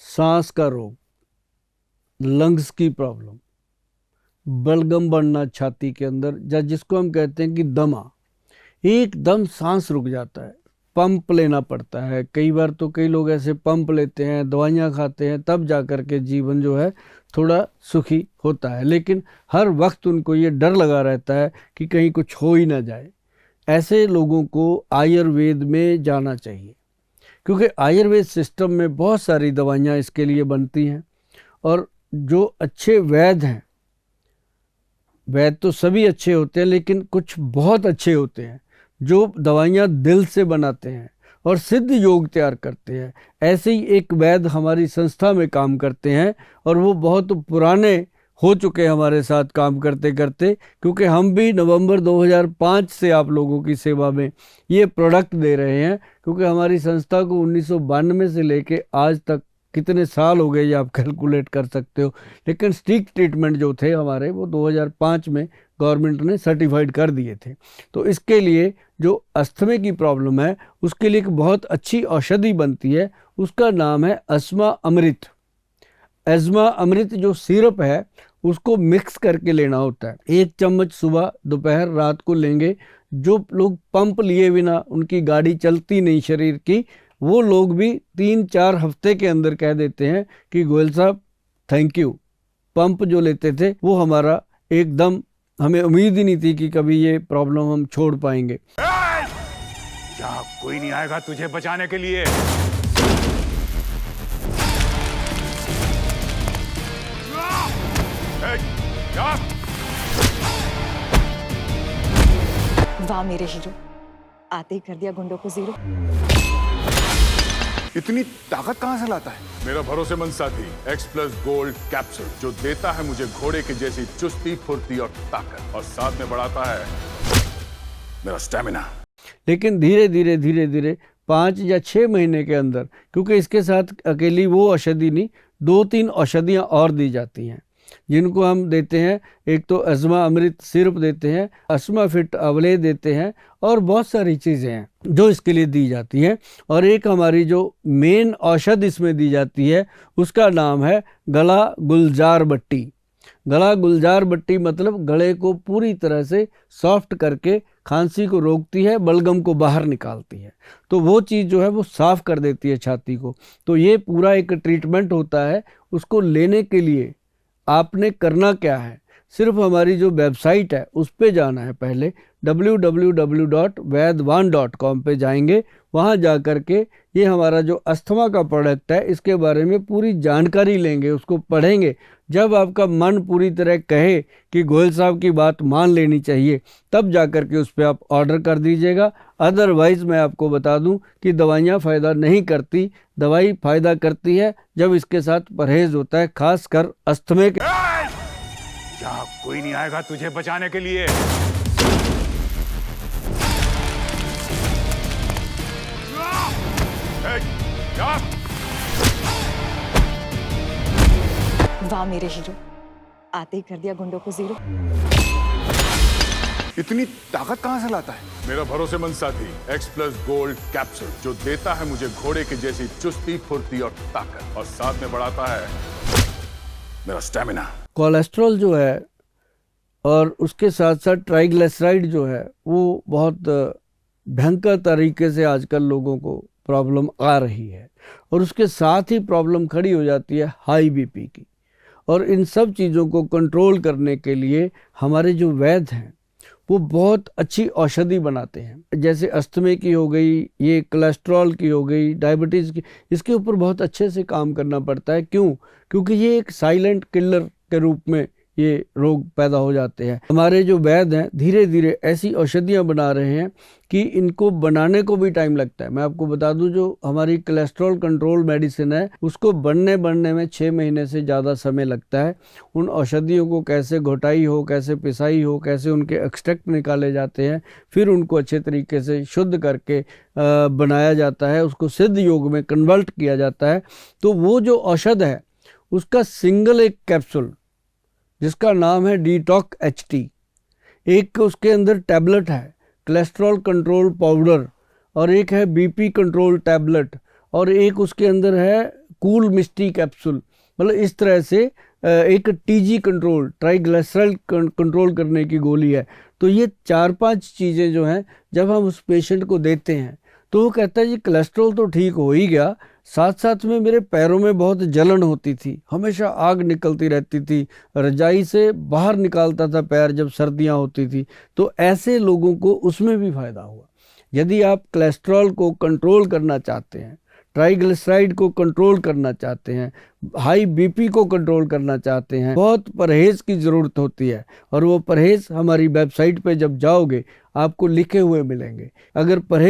सांस का रोग, लंग्स की प्रॉब्लम, बलगम बढ़ना छाती के अंदर, या जिसको हम कहते हैं कि दमा, एकदम सांस रुक जाता है, पंप लेना पड़ता है। कई बार तो कई लोग ऐसे पंप लेते हैं, दवाइयाँ खाते हैं, तब जा कर के जीवन जो है थोड़ा सुखी होता है। लेकिन हर वक्त उनको ये डर लगा रहता है कि कहीं कुछ हो ही ना जाए। ऐसे लोगों को आयुर्वेद में जाना चाहिए, क्योंकि आयुर्वेद सिस्टम में बहुत सारी दवाइयाँ इसके लिए बनती हैं। और जो अच्छे वैद्य हैं, वैद्य तो सभी अच्छे होते हैं, लेकिन कुछ बहुत अच्छे होते हैं जो दवाइयाँ दिल से बनाते हैं और सिद्ध योग तैयार करते हैं। ऐसे ही एक वैद्य हमारी संस्था में काम करते हैं, और वो बहुत पुराने हो चुके हैं हमारे साथ काम करते करते, क्योंकि हम भी नवंबर 2005 से आप लोगों की सेवा में ये प्रोडक्ट दे रहे हैं। क्योंकि हमारी संस्था को 1992 से लेके आज तक कितने साल हो गए ये आप कैलकुलेट कर सकते हो। लेकिन स्टिक ट्रीटमेंट जो थे हमारे, वो 2005 में गवर्नमेंट ने सर्टिफाइड कर दिए थे। तो इसके लिए जो अस्थमे की प्रॉब्लम है, उसके लिए एक बहुत अच्छी औषधि बनती है, उसका नाम है अस्थमा अमृत। अस्थमा अमृत जो सिरप है, उसको मिक्स करके लेना होता है। 1 चम्मच सुबह, दोपहर, रात को लेंगे। जो लोग पंप लिए बिना उनकी गाड़ी चलती नहीं शरीर की, वो लोग भी 3-4 हफ्ते के अंदर कह देते हैं कि गोयल साहब थैंक यू, पंप जो लेते थे वो हमारा एकदम, हमें उम्मीद ही नहीं थी कि कभी ये प्रॉब्लम हम छोड़ पाएंगे। यहाँ कोई नहीं आएगा तुझे बचाने के लिए। वाह मेरे हीरो, आते ही कर दिया गुंडों को जीरो। इतनी ताकत कहां से लाता है? मेरा भरोसेमंद साथी X+ गोल्ड कैप्सूल, जो देता है मुझे घोड़े की जैसी चुस्ती, फुर्ती और ताकत, और साथ में बढ़ाता है मेरा स्टेमिना। लेकिन धीरे धीरे धीरे धीरे 5 या 6 महीने के अंदर, क्योंकि इसके साथ अकेली वो औषधि नहीं, 2-3 औषधियाँ और दी जाती हैं, जिनको हम देते हैं। एक तो अस्थमा अमृत सिरप देते हैं, अस्थमा फिट अवले देते हैं, और बहुत सारी चीज़ें हैं जो इसके लिए दी जाती हैं। और एक हमारी जो मेन औषध इसमें दी जाती है, उसका नाम है गला गुलजार बट्टी। गला गुलजार बट्टी मतलब गले को पूरी तरह से सॉफ्ट करके खांसी को रोकती है, बलगम को बाहर निकालती है। तो वो चीज़ जो है वो साफ़ कर देती है छाती को। तो ये पूरा एक ट्रीटमेंट होता है। उसको लेने के लिए आपने करना क्या है, सिर्फ हमारी जो वेबसाइट है उस पे जाना है। पहले www.vaidwan.com पे जाएंगे। वहाँ जा कर के ये हमारा जो अस्थमा का प्रोडक्ट है, इसके बारे में पूरी जानकारी लेंगे, उसको पढ़ेंगे। जब आपका मन पूरी तरह कहे कि गोयल साहब की बात मान लेनी चाहिए, तब जा कर के उस पर आप ऑर्डर कर दीजिएगा। अदरवाइज़ मैं आपको बता दूं कि दवाइयाँ फ़ायदा नहीं करती। दवाई फ़ायदा करती है जब इसके साथ परहेज़ होता है, खासकर अस्थमे के। यहाँ कोई नहीं आएगा तुझे बचाने के लिए। वाह मेरे हीरो, आते ही कर दिया गुंडों को जीरो। इतनी ताकत कहां से लाता है? मेरा भरोसेमंद साथी X+ गोल्ड कैप्सूल, जो देता है मुझे घोड़े की जैसी चुस्ती, फुर्ती और ताकत, और साथ में बढ़ाता है मेरा स्टेमिना। कोलेस्ट्रॉल जो है और उसके साथ साथ ट्राइग्लिसराइड जो है, वो बहुत भयंकर तरीके से आजकल लोगों को प्रॉब्लम आ रही है। और उसके साथ ही प्रॉब्लम खड़ी हो जाती है हाई बीपी की। और इन सब चीज़ों को कंट्रोल करने के लिए हमारे जो वैद्य हैं वो बहुत अच्छी औषधि बनाते हैं। जैसे अस्थमे की हो गई, ये कोलेस्ट्रॉल की हो गई, डायबिटीज़ की, इसके ऊपर बहुत अच्छे से काम करना पड़ता है। क्यों? क्योंकि ये एक साइलेंट किलर के रूप में ये रोग पैदा हो जाते हैं। हमारे जो वैद्य हैं धीरे धीरे ऐसी औषधियाँ बना रहे हैं कि इनको बनाने को भी टाइम लगता है। मैं आपको बता दूं, जो हमारी कोलेस्ट्रॉल कंट्रोल मेडिसिन है, उसको बनने में 6 महीने से ज़्यादा समय लगता है। उन औषधियों को कैसे घोटाई हो, कैसे पिसाई हो, कैसे उनके एक्सट्रैक्ट निकाले जाते हैं, फिर उनको अच्छे तरीके से शुद्ध करके बनाया जाता है, उसको सिद्ध योग में कन्वर्ट किया जाता है। तो वो जो औषध है उसका सिंगल एक कैप्सूल, जिसका नाम है डिटॉक HT, एक उसके अंदर टैबलेट है कोलेस्ट्रॉल कंट्रोल पाउडर, और एक है BP कंट्रोल टैबलेट, और एक उसके अंदर है कूल मिस्टी कैप्सूल, मतलब इस तरह से एक टीजी कंट्रोल, ट्राइग्लिसराइड कंट्रोल करने की गोली है। तो ये 4-5 चीज़ें जो हैं जब हम उस पेशेंट को देते हैं तो वो कहता है जी कोलेस्ट्रॉल तो ठीक हो ही गया, साथ साथ में मेरे पैरों में बहुत जलन होती थी, हमेशा आग निकलती रहती थी, रजाई से बाहर निकालता था पैर जब सर्दियां होती थी। तो ऐसे लोगों को उसमें भी फायदा हुआ। यदि आप कोलेस्ट्रॉल को कंट्रोल करना चाहते हैं, ट्राइग्लिसराइड को कंट्रोल करना चाहते हैं, हाई बीपी को कंट्रोल करना चाहते हैं, बहुत परहेज की ज़रूरत होती है। और वो परहेज हमारी वेबसाइट पे जब जाओगे आपको लिखे हुए मिलेंगे। अगर परहेज